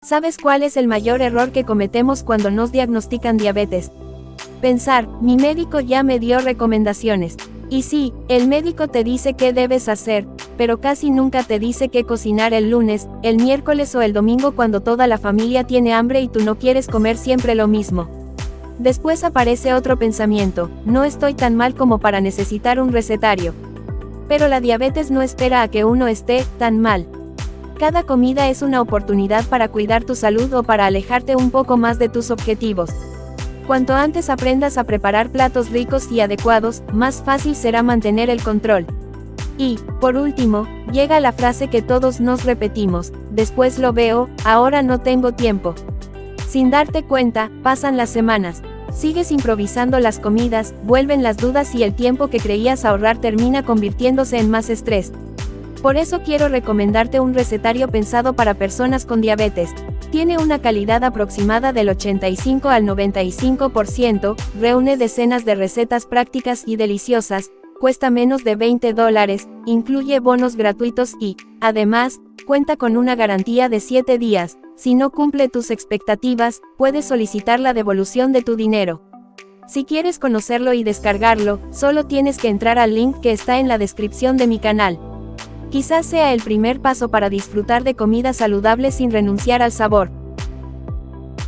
¿Sabes cuál es el mayor error que cometemos cuando nos diagnostican diabetes? Pensar, mi médico ya me dio recomendaciones. Y sí, el médico te dice qué debes hacer, pero casi nunca te dice qué cocinar el lunes, el miércoles o el domingo cuando toda la familia tiene hambre y tú no quieres comer siempre lo mismo. Después aparece otro pensamiento, no estoy tan mal como para necesitar un recetario. Pero la diabetes no espera a que uno esté tan mal. Cada comida es una oportunidad para cuidar tu salud o para alejarte un poco más de tus objetivos. Cuanto antes aprendas a preparar platos ricos y adecuados, más fácil será mantener el control. Y, por último, llega la frase que todos nos repetimos, después lo veo, ahora no tengo tiempo. Sin darte cuenta, pasan las semanas. Sigues improvisando las comidas, vuelven las dudas y el tiempo que creías ahorrar termina convirtiéndose en más estrés. Por eso quiero recomendarte un recetario pensado para personas con diabetes. Tiene una calidad aproximada del 85 al 95%, reúne decenas de recetas prácticas y deliciosas, cuesta menos de $20, incluye bonos gratuitos y, además, cuenta con una garantía de 7 días. Si no cumple tus expectativas, puedes solicitar la devolución de tu dinero. Si quieres conocerlo y descargarlo, solo tienes que entrar al link que está en la descripción de mi canal. Quizás sea el primer paso para disfrutar de comida saludable sin renunciar al sabor.